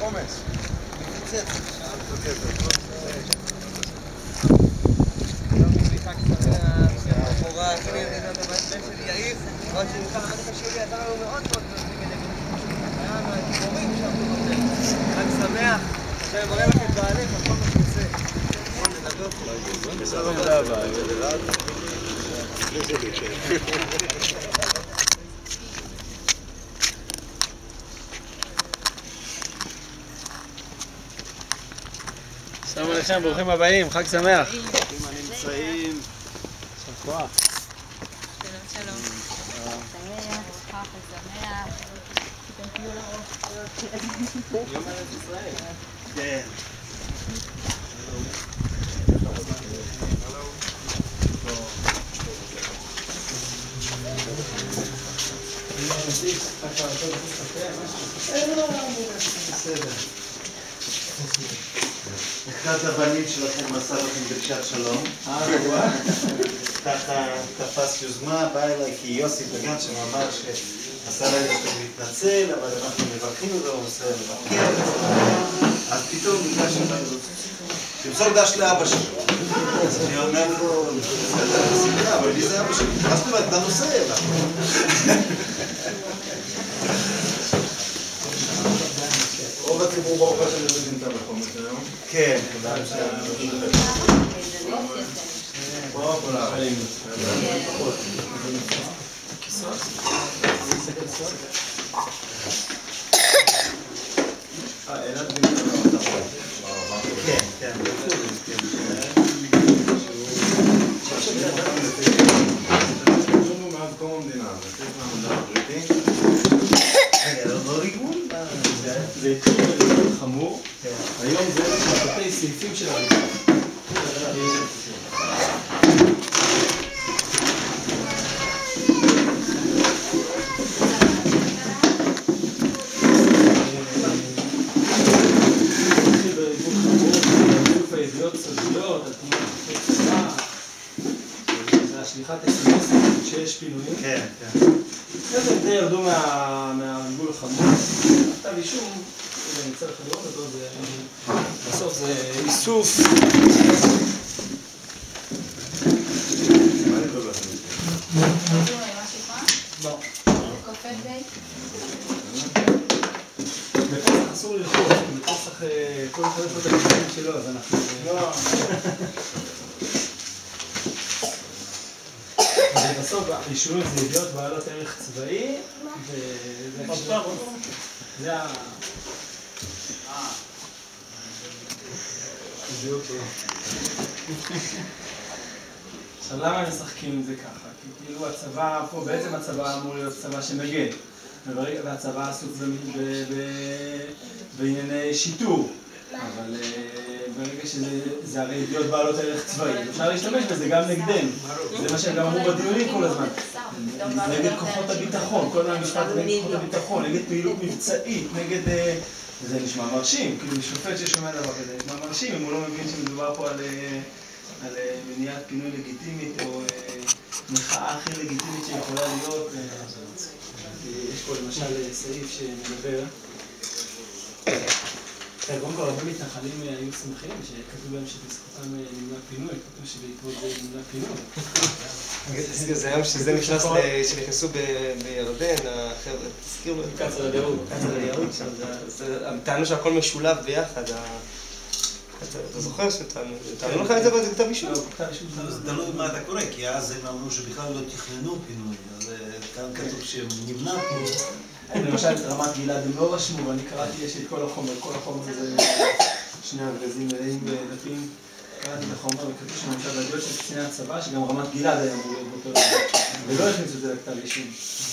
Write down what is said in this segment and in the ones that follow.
חומס. אני מראה לכם בעליך על כל מה שעושה. בואו נדבר שלום עליכם, ברוכים הבאים, חג שמח. ברוכים הנמצאים. שם כוח. שלום, שלום. שמח, חג שמח. אתם תהיו לרוב. יום ארץ ישראל. כן. אחד הבנים שלכם עשה לכם דרישת שלום. ככה תפס יוזמה, בא אליי כי יוסי פגן שם אמר שעשה להם שאתה מתנצל, אבל אנחנו מברכים אותו, הוא עושה לבקר. אז פתאום ניגש אליי, תמסור דש לאבא שלו. אז אני אומר לו, בסדר, בסדר, אבל מי זה אבא שלי? אז זאת אומרת, אתה נוסע אליו. רוב הציבור ברוך השם יודעים את המקום הזה, לא? כן. בואו כל הערים. אלעד בן כן, כן. מאז קום המדינה, זה צריך מהמדע הבריטי. לא ריגול? זה התחיל חמור. היום זה תתי סעיפים של הריגול. שליחת אס-אם-אסים שיש פינויים. כן, כן. איזה די ירדו מהריגול החמור. כתב אישום, אני אצא לך לראות אותו, בסוף זה איסוף. מה אני טוב לכם? לא. קופת בית. בפסח אסור ללחוץ, בפסח כל אחד יש לו את הכיוון שלו, אז אנחנו... לא. בסוף האישורים זה ידיעות בעלות ערך צבאי, זה ה... עכשיו למה הם משחקים עם זה ככה? כי כאילו הצבא פה, בעצם הצבא אמור להיות צבא שמגן, והצבא עסוק בענייני שיטור, אבל ברגע שזה הרי ידיעות בעלות ערך צבאי, אפשר להשתמש בזה גם נגדנו, זה מה שהם גם אמרו בדיונים כל הזמן, נגד כוחות הביטחון, כל המשפט נגד כוחות הביטחון, נגד פעילות מבצעית, נגד... וזה נשמע מרשים, כאילו שופט ששומע דבר כזה נשמע מרשים, אם הוא לא מבין שמדובר פה על מניעת פינוי לגיטימית או מחאה הכי לגיטימית שיכולה להיות. יש פה למשל סעיף שמדבר. קודם כל, הרבה מתנחלים היו שמחים שכתוב להם שבזכותם נמנע פינוי, כתוב שבעקבות זה נמנע פינוי. זה היום שזה נכנס, שנכנסו בירדן, החבר'ה, תזכירו את קצר הדירוג. קצר הדירוג, הם טענו שהכל משולב ביחד. אתה זוכר שטענו לך את זה בכתב אישום? זה תלוי מה אתה קורא, כי אז הם אמרו שבכלל לא תכננו פינוי, אז כאן כתוב שנמנע פינוי. למשל, את רמת גלעד הם לא רשמו, ואני קראתי, יש לי את כל החומר זה שני ארגזים מלאים בדפים. קראתי את החומר וכתוב שלמשל בעדויות של קציני הצבא, שגם רמת גלעד היה אמור להיות באותו דבר, ולא הכניסו את זה לכתב אישום.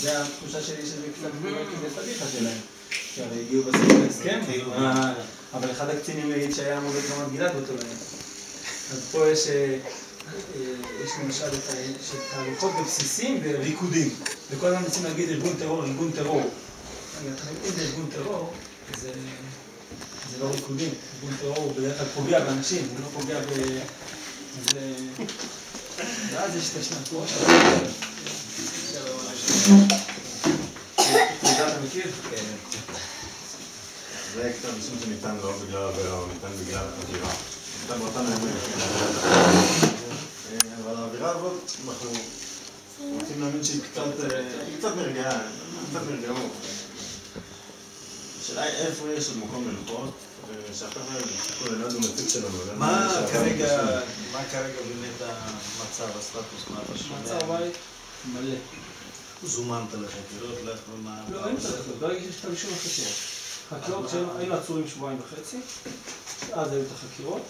זה התחושה שלי שזה קצת כדי פדיחה שלהם, כי הרי הגיעו בסוף להסכם, אבל אחד הקצינים יגיד שהיה אמור להיות רמת גלעד באותו דבר. אז פה יש למשל את התהלוכות בבסיסים וריקודים. וכל הזמן רוצים להגיד ארגון טרור, ארגון טרור. אם זה ארגון טרור, זה לא ריקודים. ארגון טרור הוא בדרך כלל פוגע באנשים, הוא לא פוגע ואז יש את השנתו אתה מכיר? כן. זה כתב אישום שניתן לא בגלל עבירה, או ניתן בגלל עבירה. ניתן באותם הימים. אבל העבירה הזאת, אנחנו רוצים להאמין שהיא קצת מרגעה, קצת מרגעות. השאלה היא איפה יש עוד מקום ללכות, ושהחבר'ה כל אחד הוא נציג שלנו. מה כרגע באמת המצב, הסטטוס, מה אתה שומע? מעצר בית מלא. זומנת לחקירות, לך ומה... לא, אין צריך, ברגע שיש כתב אישום לחקירות. חקירות שהיינו עצורים 1.5 שבועות, אז היו את החקירות.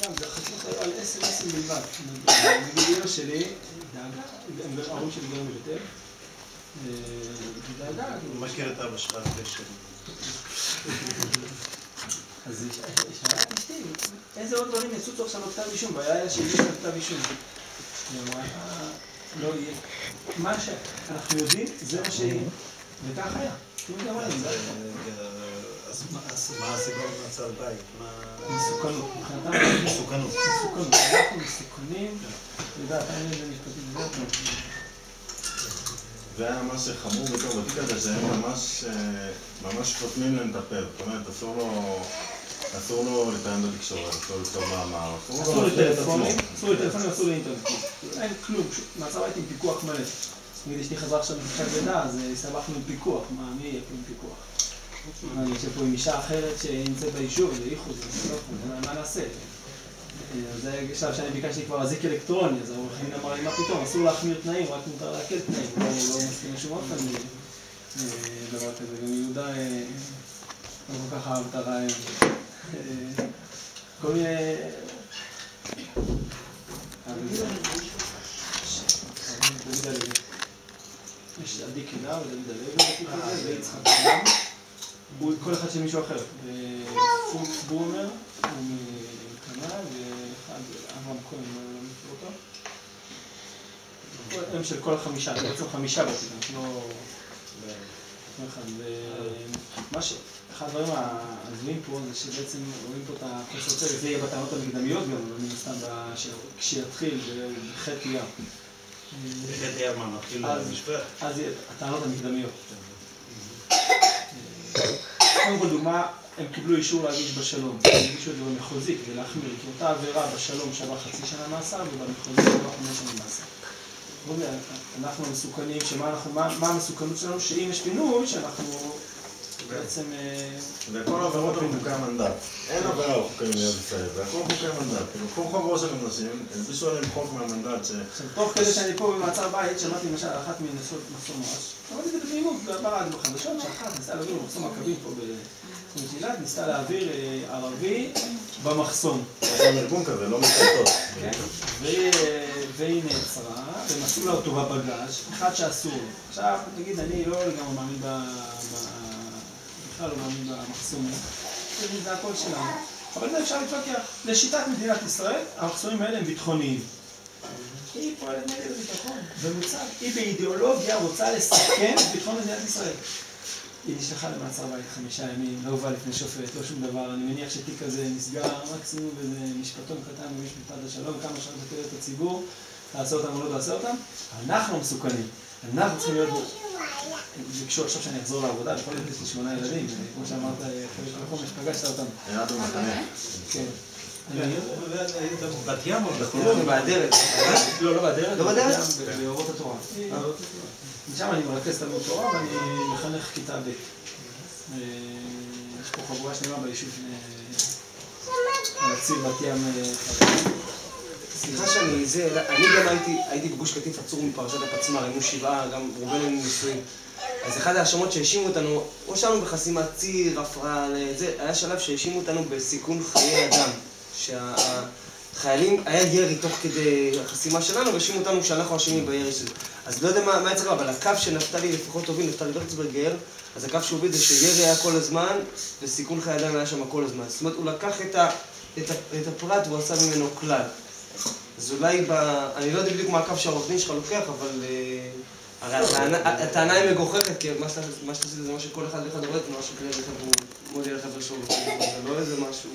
גם, זה חקירות היו על 10 בלבד. נגיד אמא שלי, דאגה, ההורים שלי גרים בבית אל. דאגה. הוא מכיר את אבא שלך אחרי שלי. אז שאלה את אשתי, איזה עוד דברים יצאו עכשיו בכתב אישום? והיה שהגיש לכתב אישום. היא אמרה, לא יהיה. מה שאנחנו יודעים, זה מה שיהיה. וכך היה. אז מה הסיבות מעצר בית? מסוכנות. מסוכנות. מסוכנות. אנחנו מסוכנים. לדעת, אין לזה משפטים. זה יותר. זה היה ממש חמור בתור בתיק הזה, שהם ממש חותמים להם את הפה. זאת אומרת, אסור לו לתאם בתקשורת, אסור לכתוב מאמר, אסור לטלפונים, אסור לאינטרנט. אין כלום, מעצר בית עם פיקוח מלא. נגיד אשתי חזרה עכשיו מחופשת לידה, אז הסתבכנו עם פיקוח. מי יהיה פה עם פיקוח? אני יושב פה עם אישה אחרת שנמצאת ביישוב, זה איחוד, מה נעשה? זה שלב שאני ביקשתי כבר אזיק אלקטרוני, אז העורך דין אמר לי, מה פתאום, אסור להחמיר תנאים, רק מותר להקל תנאים, הוא לא מסכים לשום אופן דבר כזה, גם יהודה לא כל כך אהב את הרעיון. כל מיני... דוד הלוי. יש עדי קנר ודוד הלוי, ויצחק קנר. הוא כל אחד של מישהו אחר. פוקס ברומר, הוא מקנר, ואחד אברהם כהן, לא מכיר אותו. הם של כל החמישה, בעצם 5 בתים, לא אחד. אחד הדברים הזויים פה זה שבעצם רואים פה את הקונסרציה, זה יהיה בטענות המקדמיות גם, לא מסתם כשיתחיל בחטא ים. בחטא ים מה, מתחיל במשפט? אז יהיה הטענות המקדמיות. קודם כל דוגמה, הם קיבלו אישור להגיש בשלום, הם הגישו את זה במחוזי כדי להחמיר, כי אותה עבירה בשלום שווה 0.5 שנה מאסר ובמחוזי שווה 5 שנים מאסר. אנחנו מסוכנים, מה המסוכנות שלנו? שאם יש פינוי, שאנחנו בעצם... וכל העבירות הם חוקי המנדט. אין עבירה על חוקי מדינת ישראל, והכל חוקי המנדט. כל חוברו של אנשים, הלבישו עליהם חוק מהמנדט ש... עכשיו, תוך כדי שאני פה במעצר בית, שמעתי למשל אחת מנסות מחסום מואש. שמעתי את זה בתמימות, ברדיו בחדשות, שאחת ניסתה להעביר מחסום מכבים פה במתילת, ניסתה להעביר ערבי במחסום. זה ארגון כזה, לא מסתלטות. כן, והיא נעצרה, והם עשו לה אותו בבגז', אחד שאסור לו. עכשיו, נגיד, אני לא לגמרי מאמין בכלל לא מאמין במחסומים. זה הכל שלנו. אבל זה אפשר להתווכח. לשיטת מדינת ישראל, המחסומים האלה הם ביטחוניים. היא פועלת נגד הביטחון, במוצג. היא באידיאולוגיה רוצה לסכן את ביטחון מדינת ישראל. היא נשלחה למעצר בית 5 ימים, לא הובא לפני שופט, לא שום דבר. אני מניח שתיק כזה נסגר מקסימום באיזה משפטון קטן במשפט השלום, כמה שעות לתת את הציבור, תעשה אותם או לא תעשה אותם. אנחנו מסוכנים. אנחנו צריכים להיות... ביקשו עכשיו שאני אחזור לעבודה, בכל זאת יש לי 8 ילדים, כמו שאמרת, חלק לחומש, פגשת אותם. היה במחנה. כן. בת ים או לא, באדרת. לא באדרת. לא באדרת? באורות התורה. שם אני מרכז תלמוד תורה ואני מחנך כיתה ב'. יש פה חבורה שלמה ביישוב נציב בת ים חברים. סליחה שאני גם הייתי בגוש קטיף עצור מפרשת הפצמ"ר, היינו 7, גם רובנו נישואים. אז אחד ההאשמות שהאשימו אותנו, או שלנו בחסימת ציר, הפרעה, היה שלב שהאשימו אותנו בסיכון חיי אדם. שהחיילים, היה ירי תוך כדי החסימה שלנו, והאשימו אותנו שאנחנו אשמים בירי שלו. אז לא יודע מה יצא, אבל הקו שנפתלי לפחות הוביל, נפתלי ורצברגר, אז הקו שהוביל זה שירי היה כל הזמן, וסיכון חיי אדם היה שם כל הזמן. זאת אומרת, הוא לקח את הפרט והוא עשה ממנו כלל. אז אולי אני לא יודע בדיוק מה הקו שהעורך דין שלך לוקח, אבל הרי הטענה היא מגוחכת, כי מה שאתה עשית זה מה שכל אחד ואחד רואה, מה שכלי רכב הוא מודיע לחבר שלו, זה לא איזה משהו...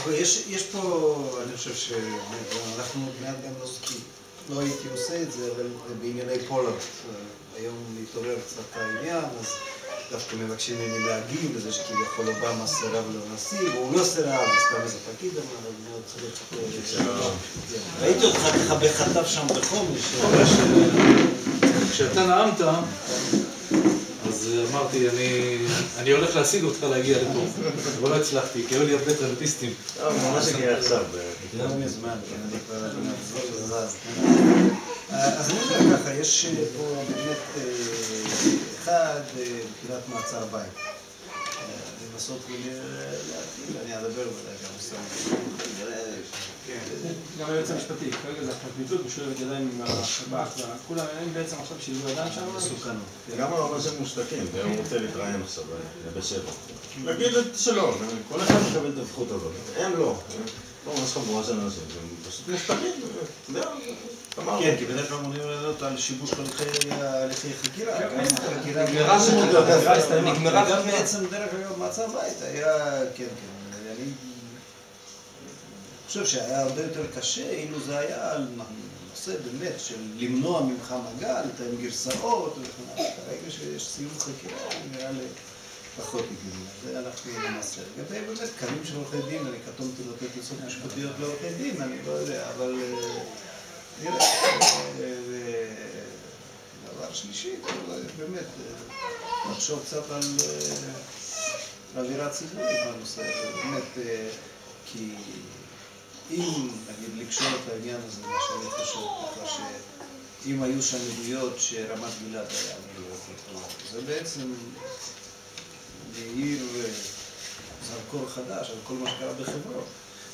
אבל יש פה, אני חושב שאנחנו מעט גם לא הייתי עושה את זה, אבל בענייני פולארד, היום מתעורר קצת העניין, אז דווקא מבקשים ממני להגיב לזה שכביכול אובמה סירב לנשיא, והוא לא סירב, זה סתם איזה פקיד אמר, אז מאוד צריך... ראיתי אותך ככה בחטף שם בחומש. כשאתה נאמת, אז אמרתי, אני הולך להשיג אותך להגיע לפה, אבל לא הצלחתי, כי היו לי הרבה טרמפיסטים. ממש הגיע עכשיו. לא מזמן, כן, אני כבר זז. אז אני אומר ככה, יש פה באמת אחד מבחינת מעצר בית. לנסות ולהתחיל, אני אדבר ודאי גם בסדר. גם היועץ המשפטי, כרגע זה הפרקליטות משולבת ידיים עם השב"כ, כולם הם בעצם עכשיו שילבו ידיים שם. מסוכנות. גם הרב שהם מושתקים, והוא רוצה להתראיין עכשיו בשבע. להגיד את שלו, כל אחד מקבל את הזכות הזאת. הם לא. פה ממש חבורה של אנשים, הם פשוט מושתקים, זהו. כן, כי בדרך כלל אמורים לדעת על שיבוש הליכי חקירה. נגמרה גם בעצם דרך אגב מעצר בית, היה, כן, אני חושב שהיה הרבה יותר קשה אילו זה היה על נושא באמת של למנוע ממך מגע, לתאם גרסאות, כרגע שיש סיום חקירה, נראה לי פחות הגיוני. זה אנחנו ננסה. לגבי באמת קווים של עורכי דין, אני קטונתי לתת עצות משפטיות לעורכי דין, אני לא יודע, אבל נראה, דבר שלישי, באמת, לחשוב קצת על אווירה ציבורית בנושא הזה, באמת, כי אם, נגיד, לקשור את העניין הזה, מה שאני חושב, ככה שאם היו שם עדויות שרמת גלעד היה זה בעצם להעיר זרקור חדש על כל מה שקרה בחברות.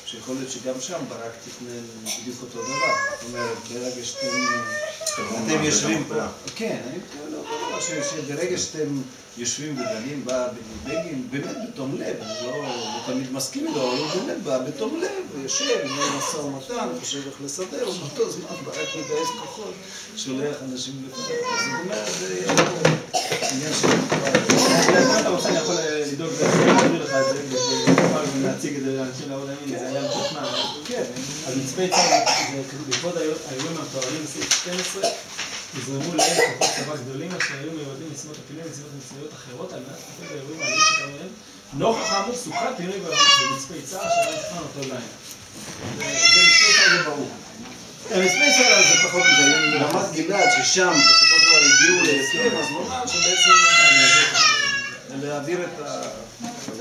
שיכול להיות שגם שם ברק תכנן בדיוק אותו דבר. זאת אומרת, ברגע שאתם יושבים פה... כן, אני מתכוון לאותו דבר, שברגע שאתם יושבים ודנים בא בני בגין, באמת בתום לב, אני לא תמיד מסכים לו, אבל הוא באמת בא בתום לב, ויושב, משא ומתן, חושב איך לסדר, ובאותו זמן ברק מגייס כוחות, שולח אנשים לפני. זאת אומרת, זה עניין של... אתה רוצה, אני יכול לדאוג להעביר לך את זה, ולהציג את זה לאנשים לעבוד הימין, זה היה מתוכנן. כן. אז מצפה צה"ל, בעקבות האירועים המתוארים בסעיף 12, הוזרמו לעיל כוחות צבא גדולים, אשר היו מיועדים למשימות הפינוי ומשימות מצבאיות אחרות, על מנת לטפל באירועים האלימים שקרו מהם. נוכח האמור סוכת פינוי במצפה צה"ל, אשר היה מתוכנן אותו לילה. זה מצפה צה"ל זה ברור. מצפה צה"ל זה פחות מדי, רמת גלעד, ששם בסופו של דבר הגיעו להסכם, אז נאמר שבעצם להעביר את ה...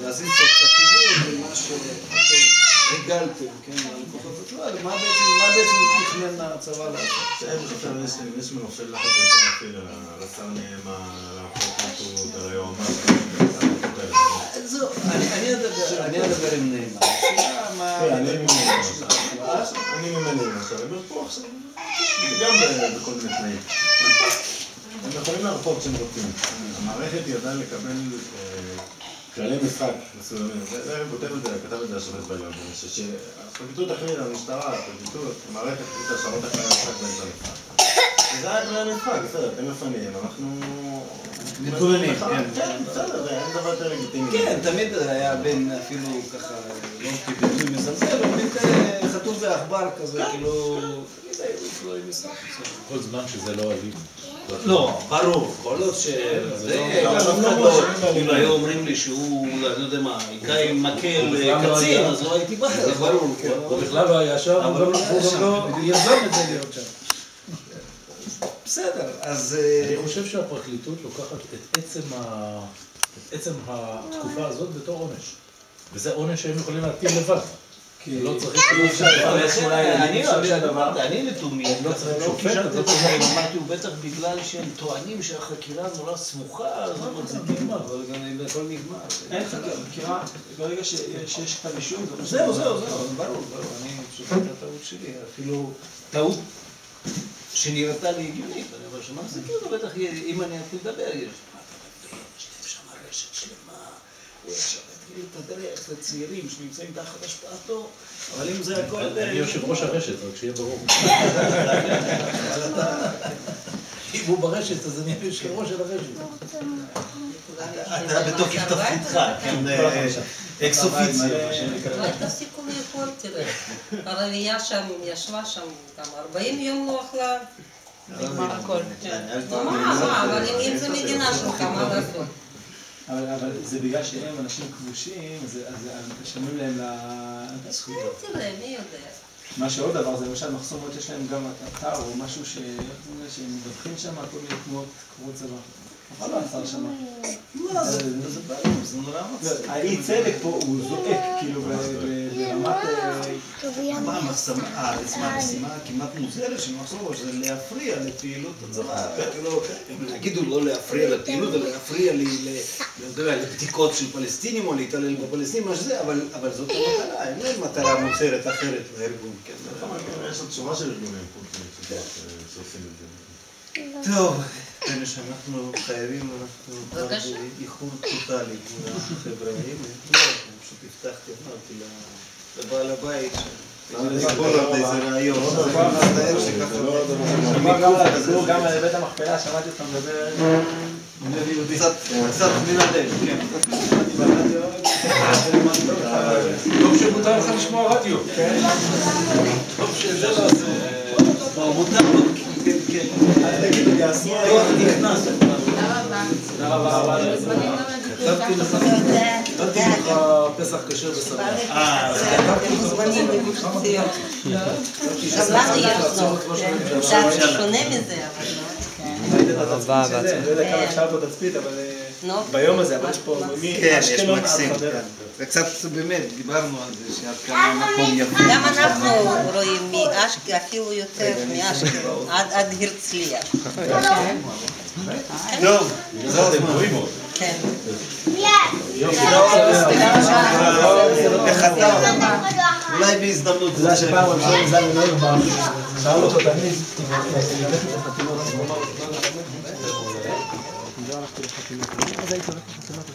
להזיז את הכיוון למה שאתם רגלתם, כן, על כוחות הצבא, מה בעצם תכנן הצבא לעשות? יש מנופל לחץ יותר אפילו על השר נאמה, על הפרקליטות, על היועמ"ש, זהו, אני אדבר עם נאמה. אני ממנים עכשיו, הם פה עכשיו, גם בכל מיני תנאים. הם יכולים להרפות שהם רוצים. המערכת ידעה לקבל כללי משחק מסוימים. זה כתב את זה השופט בעליון. שהפרקליטות החליטה, המשטרה, הפרקליטות, המערכת החליטה לשנות את כללי המשחק באמצע המשחק. זה היה כללי המשחק, בסדר, אתם מפנים, אנחנו... מתגוננים, כן. בסדר, אין דבר יותר לגיטימי. כן, תמיד היה בין אפילו ככה, לא כביטוי מזלזל, אבל בין כאלה חתום ועכבר כזה, כאילו... כל זמן שזה לא אלים. לא, ברור, כל עוד ש... אם היו אומרים לי שהוא, אני לא יודע מה, היכה עם מקל קצין, אז לא הייתי בא, זה ברור. הוא בכלל לא היה שם, הוא גם לא יזם את זה להיות שם. בסדר, אז... אני חושב שהפרקליטות לוקחת את עצם התקופה הזאת בתור עונש. וזה עונש שהם יכולים להטיל לבד. לא צריך... אני לתומי, לא צריך שופט, אמרתי, הוא בטח בגלל שהם טוענים שהחקירה נורא סמוכה, אז הוא מחזיקים, אבל גם הכל נגמר. אין חקירה, ברגע שיש כתב אישום, זהו, ברור, אני שופט את הטעות שלי, אפילו טעות שנראתה לי הגיונית, אני אומר שמחזיקים אותו, בטח אם אני אתחיל לדבר, יש שם רשת שלמה, הוא עכשיו התחיל את הדרך לצעירים שנמצאים תחת השפעתו, אבל אם זה הכל... אני יושב ראש הרשת, רק שיהיה ברור. אבל אתה... אם הוא ברשת, אז אני יושב ראש של הרשת. אתה בתוקף תפקידך, כן, אקס אופיציו. אולי תפסיקו לאכול, תראה. הרבייה שם, ישבה שם כמה 40 יום לא אכלה. נגמר הכל. מה, אבל אם זה מדינה שלך, מה לעשות? אבל זה בגלל שהם אנשים כבושים, אז משלמים להם לזכויות. תראה, מי יודע. מה שעוד דבר זה למשל מחסומות, יש להם גם אתר או משהו שהם מדווחים שם, כל מיני תנועות קבועות צבא. אבל לא אתר שם. לא, זה בעיה, זה נורא מצחיק. האי צדק פה הוא זועק, כאילו ברמת... מה המשימה כמעט מוזרת של מחסום, שזה להפריע לפעילות הצבא. כאילו, הם יגידו לא להפריע לפעילות, אלא להפריע לבדיקות של פלסטינים או להתעלל בפלסטינים, מה שזה, אבל זאת המטרה, אין להם מטרה מוצרת אחרת לארגון. יש עוד שורה של ארגונים שעושים את זה. טוב, כנראה שאנחנו חייבים, אנחנו כבר באיחור טוטלי מול החבר'ה האלה. פשוט הבטחתי, אמרתי לבעל הבית לגבור על איזה רעיון. גם לבית המכפלה, שמעתי אותך מדבר... קצת מנדל, כן. טוב שמותר לך לשמוע רדיו. טוב שזה לא זה... מותר לו, כן. תגידו לי, השמאל נכנס. תודה רבה. כתבתי לך פסח כשר ושמח. אתם מוזמנים לגוש ציון. גם לנו יש לו, זה שונה מזה, אבל לא יודע כמה אפשר פה תצפית, אבל ביום הזה, אבל יש פה כן, יש מקסים. וקצת באמת, דיברנו על זה, שעד כמה המקום יפה. גם אנחנו רואים אפילו יותר מאשקלון, עד הרצליה. טוב, זה אתם רואים עוד. כן. אולי בהזדמנות. אתה יודע שפעם ראשון זל ונוירבך, שאל אותו תמיד, אז הייתי הולך לחתימות.